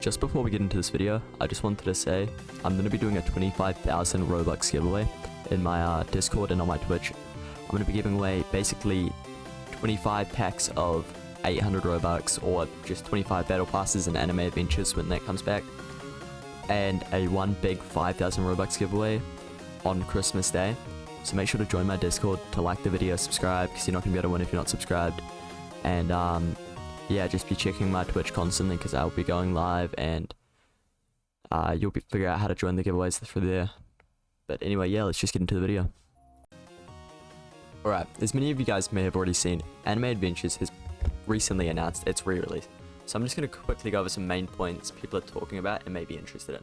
Just before we get into this video, I just wanted to say I'm going to be doing a 25,000 Robux giveaway in my Discord and on my Twitch. I'm going to be giving away basically 25 packs of 800 Robux or just 25 battle passes and anime adventures when that comes back, and a one big 5,000 Robux giveaway on Christmas Day. So make sure to join my Discord, to like the video, subscribe, because you're not going to be able to win if you're not subscribed. And yeah, just be checking my Twitch constantly because I'll be going live, and you'll figure out how to join the giveaways through there. But anyway, yeah, let's just get into the video. Alright, as many of you guys may have already seen, Anime Adventures has recently announced its re-release. So I'm just going to quickly go over some main points people are talking about and may be interested in.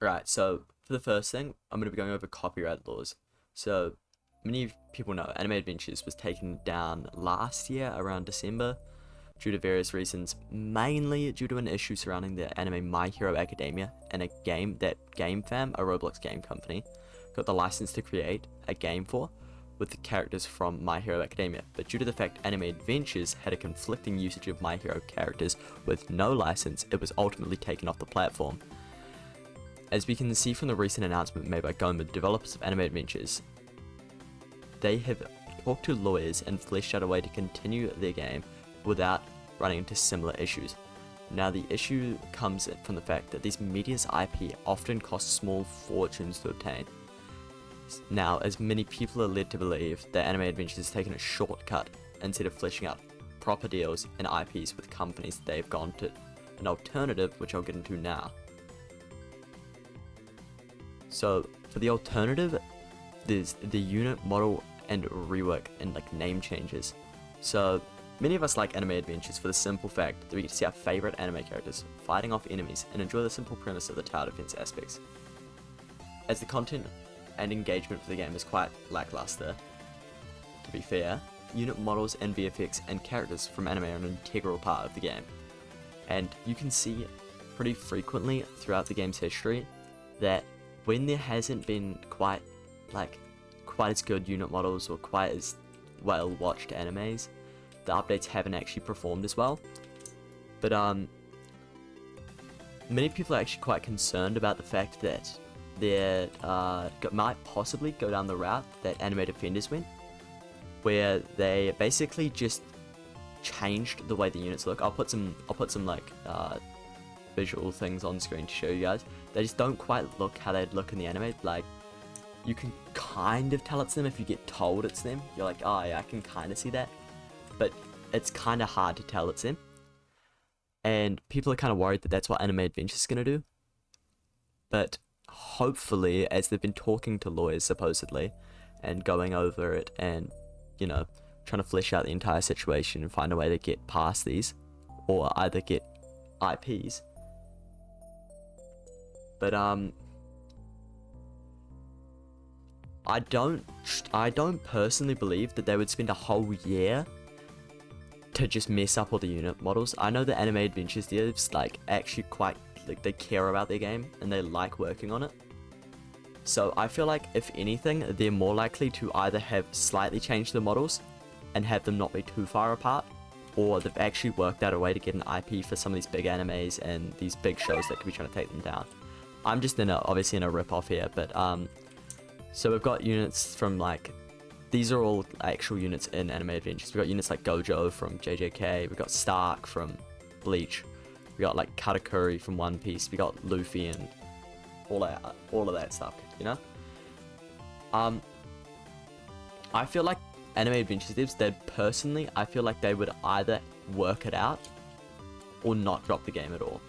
Alright, so for the first thing, I'm going to be going over copyright laws. So many people know Anime Adventures was taken down last year around December due to various reasons, mainly due to an issue surrounding the anime My Hero Academia and a game that GameFam, a Roblox game company, got the license to create a game for with the characters from My Hero Academia. But due to the fact Anime Adventures had a conflicting usage of My Hero characters with no license, it was ultimately taken off the platform. As we can see from the recent announcement made by Goma, the developers of Anime Adventures, they have talked to lawyers and fleshed out a way to continue their game without running into similar issues. Now, the issue comes from the fact that these media's IP often costs small fortunes to obtain. Now, as many people are led to believe that Anime Adventures has taken a shortcut instead of fleshing out proper deals and IPs with companies, they've gone to an alternative, which I'll get into now. So, for the alternative, there's the unit model and rework and like name changes. So many of us like Anime Adventures for the simple fact that we get to see our favorite anime characters fighting off enemies and enjoy the simple premise of the tower defense aspects. As the content and engagement for the game is quite lackluster, to be fair, unit models and VFX and characters from anime are an integral part of the game. And you can see pretty frequently throughout the game's history that when there hasn't been quite as good unit models or quite as well watched animes, the updates haven't actually performed as well. But many people are actually quite concerned about the fact that they might possibly go down the route that Anime Defenders went, where they basically just changed the way the units look. I'll put some like visual things on screen to show you guys. They just don't quite look how they'd look in the anime. Like, you can kind of tell it's them if you get told it's them. You're like, oh yeah, I can kind of see that. But it's kind of hard to tell it's them. And people are kind of worried that that's what Anime Adventures is going to do. But hopefully, as they've been talking to lawyers supposedly, and going over it and, you know, trying to flesh out the entire situation and find a way to get past these, or either get IPs. But I don't personally believe that they would spend a whole year to just mess up all the unit models. I know the Anime Adventures devs actually they care about their game and they like working on it. So I feel like if anything, they're more likely to either have slightly changed the models and have them not be too far apart, or they've actually worked out a way to get an IP for some of these big animes and these big shows that could be trying to take them down. I'm just obviously in a rip-off here, but so we've got units from these are all actual units in Anime Adventures. We've got units like Gojo from JJK, we've got Stark from Bleach, we got like Katakuri from One Piece, we got Luffy and all of that stuff, you know? I feel like Anime Adventures devs, I feel like they would either work it out or not drop the game at all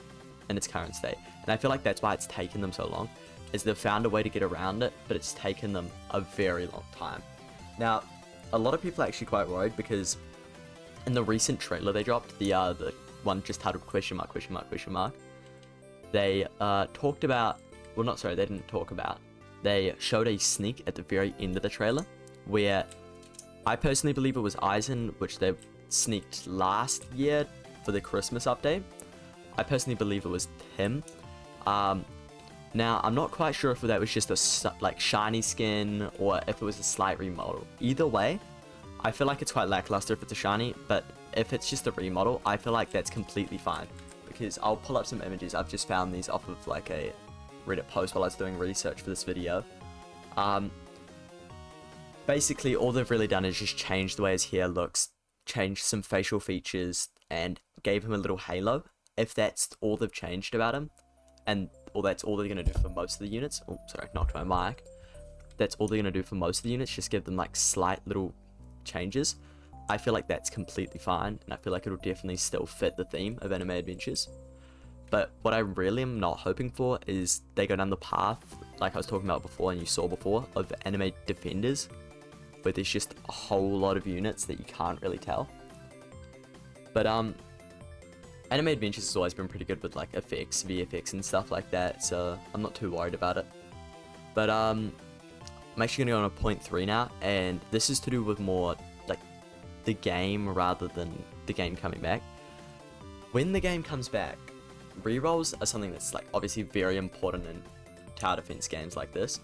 in its current state. And I feel like that's why it's taken them so long, is they've found a way to get around it, but it's taken them a very long time. Now, a lot of people are actually quite worried because in the recent trailer they dropped, the one just titled question mark, they talked about, well, not sorry, they didn't talk about, they showed a sneak at the very end of the trailer where I personally believe it was Aizen, which they sneaked last year for the Christmas update. I personally believe it was him. Now, I'm not quite sure if that was just a shiny skin or if it was a slight remodel. Either way, I feel like it's quite lackluster if it's a shiny, but if it's just a remodel, I feel like that's completely fine. because I'll pull up some images. I've just found these off of like a Reddit post while I was doing research for this video. Basically all they've really done is just change the way his hair looks, changed some facial features, and gave him a little halo. If that's all they've changed about him, or that's all they're going to do for most of the units, oh sorry, knocked my mic, that's all they're going to do for most of the units, just give them like slight little changes, I feel like that's completely fine, and I feel like it'll definitely still fit the theme of Anime Adventures. But what I really am not hoping for is they go down the path, like I was talking about before and you saw before, of Anime Defenders, where there's just a whole lot of units that you can't really tell. But Anime Adventures has always been pretty good with like effects, VFX and stuff like that, so I'm not too worried about it. But I'm actually going to go on a point 3 now, and this is to do with more like the game rather than the game coming back. When the game comes back, rerolls are something that's like obviously very important in tower defense games like this.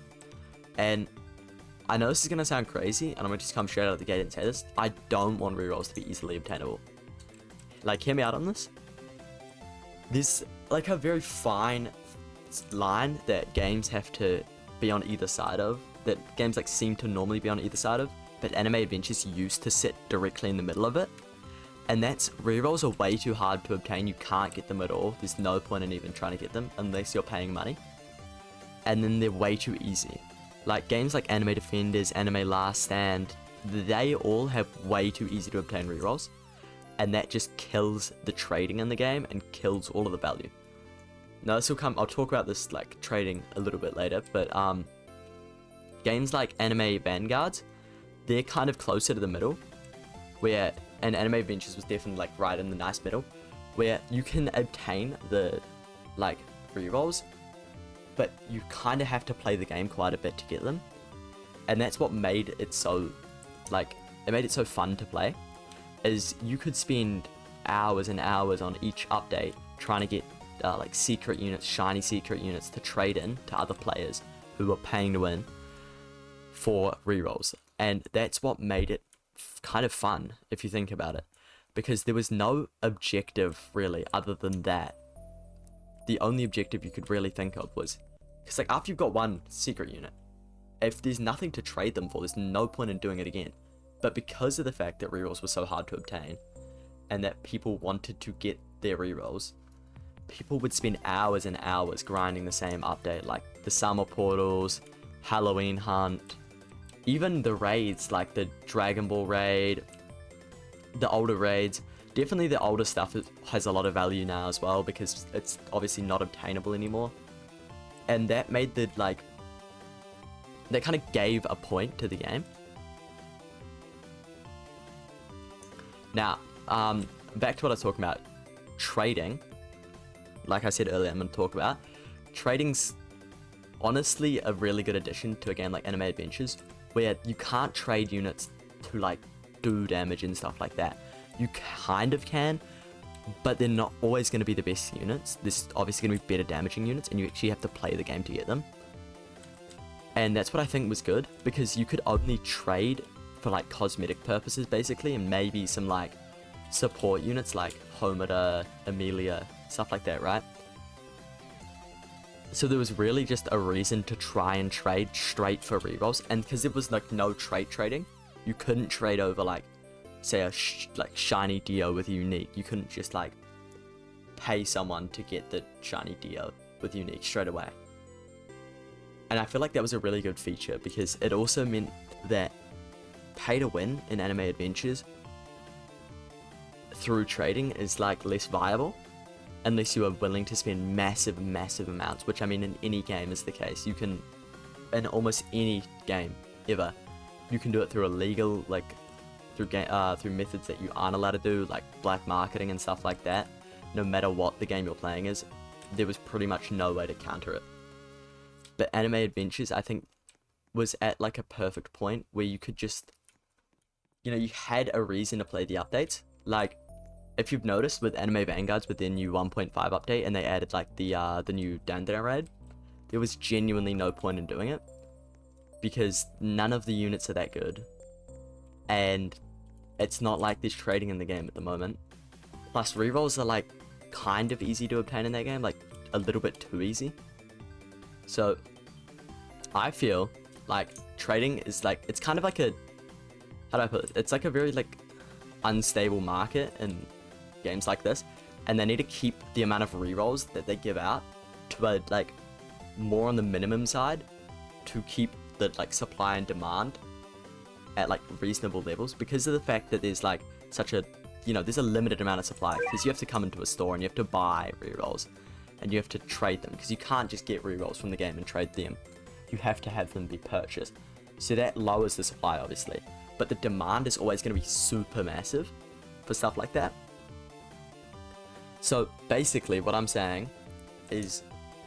And I know this is going to sound crazy, and I'm going to just come straight out of the gate and say this, I don't want rerolls to be easily obtainable. Like, hear me out on this. There's like a very fine line that games have to be on either side of, that games like seem to normally be on either side of, but Anime Adventures used to sit directly in the middle of it. And that's, rerolls are way too hard to obtain, you can't get them at all, there's no point in even trying to get them unless you're paying money. And then they're way too easy. Like games like Anime Defenders, Anime Last Stand, they all have way too easy to obtain rerolls. And that just kills the trading in the game and kills all of the value. Now this will come, I'll talk about this like trading a little bit later, but games like Anime Vanguards, they're kind of closer to the middle, where, and Anime Adventures was definitely like right in the nice middle, where you can obtain the like rerolls, but you kind of have to play the game quite a bit to get them. And that's what made it so, like, it made it so fun to play, is you could spend hours and hours on each update trying to get like secret units, shiny secret units to trade in to other players who were paying to win for rerolls. And that's what made it kind of fun, if you think about it, because there was no objective really other than that. The only objective you could really think of was, because like after you've got one secret unit, if there's nothing to trade them for, there's no point in doing it again. But because of the fact that rerolls were so hard to obtain, and that people wanted to get their rerolls, people would spend hours and hours grinding the same update, like the summer portals, Halloween hunt, even the raids like the Dragon Ball raid, the older raids. Definitely the older stuff has a lot of value now as well, because it's obviously not obtainable anymore. And that made the, like, that kind of gave a point to the game. Now, back to what I was talking about. Trading, like I said earlier, I'm going to talk about. Trading's honestly a really good addition to a game like Anime Adventures, where you can't trade units to like do damage and stuff like that. You kind of can, but they're not always going to be the best units. There's obviously going to be better damaging units, and you actually have to play the game to get them. And that's what I think was good, because you could only trade for like cosmetic purposes basically, and maybe some like support units like Homeda, Amelia, stuff like that, right? So there was really just a reason to try and trade straight for rerolls, and because there was like no trait trading, you couldn't trade over like, say a like shiny Dio with unique. You couldn't just like pay someone to get the shiny Dio with unique straight away. And I feel like that was a really good feature, because it also meant that pay to win in Anime Adventures through trading is like less viable, unless you are willing to spend massive amounts, which I mean in any game is the case. You can, in almost any game ever, you can do it through illegal, like through methods that you aren't allowed to do, like black marketing and stuff like that. No matter what the game you're playing is, there was pretty much no way to counter it. But Anime Adventures, I think, was at like a perfect point where you could just, you know, you had a reason to play the updates. Like, if you've noticed with Anime Vanguards, with their new 1.5 update, and they added like the new Dandara raid, there was genuinely no point in doing it, because none of the units are that good, and it's not like there's trading in the game at the moment. Plus, rerolls are like kind of easy to obtain in that game, like a little bit too easy. So I feel like trading is like, it's kind of like a, how do I put it? It's like a very like unstable market in games like this, and they need to keep the amount of rerolls that they give out to like more on the minimum side to keep the like supply and demand at like reasonable levels, because of the fact that there's like such a, you know, there's a limited amount of supply, because you have to come into a store and you have to buy rerolls and you have to trade them, because you can't just get rerolls from the game and trade them. You have to have them be purchased. So that lowers the supply, obviously, but the demand is always going to be super massive for stuff like that. So basically what I'm saying is,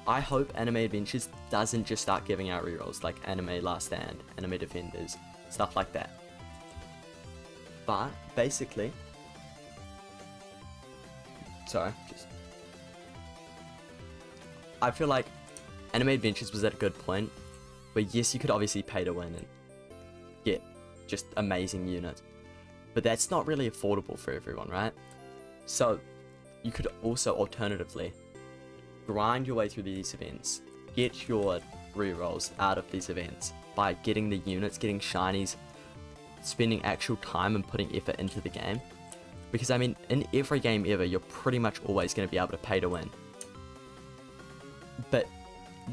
I hope Anime Adventures doesn't just start giving out rerolls like Anime Last Stand, Anime Defenders, stuff like that. But basically, I feel like Anime Adventures was at a good point where, yes, you could obviously pay to win and get just amazing units, but that's not really affordable for everyone, right? So you could also alternatively grind your way through these events, get your rerolls out of these events by getting the units, getting shinies, spending actual time and putting effort into the game. Because I mean, in every game ever, you're pretty much always going to be able to pay to win. But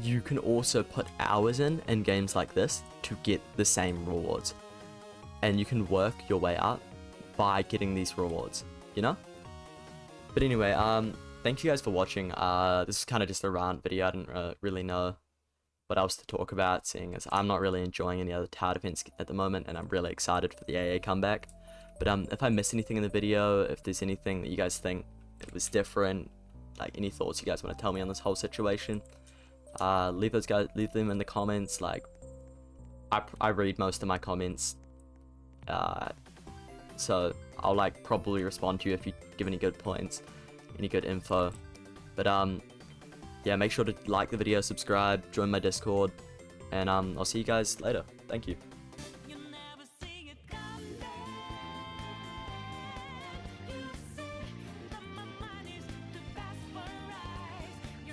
you can also put hours in games like this to get the same rewards. And you can work your way up by getting these rewards, you know? But anyway, thank you guys for watching. This is kind of just a rant video. I didn't really know what else to talk about, seeing as I'm not really enjoying any other tower defense at the moment, and I'm really excited for the AA comeback. But if I missed anything in the video, if there's anything that you guys think it was different, like any thoughts you guys want to tell me on this whole situation, leave them in the comments. Like, I read most of my comments, so I'll like probably respond to you if you give any good points, any good info. But yeah, make sure to like the video, subscribe, join my Discord, and I'll see you guys later. Thank you.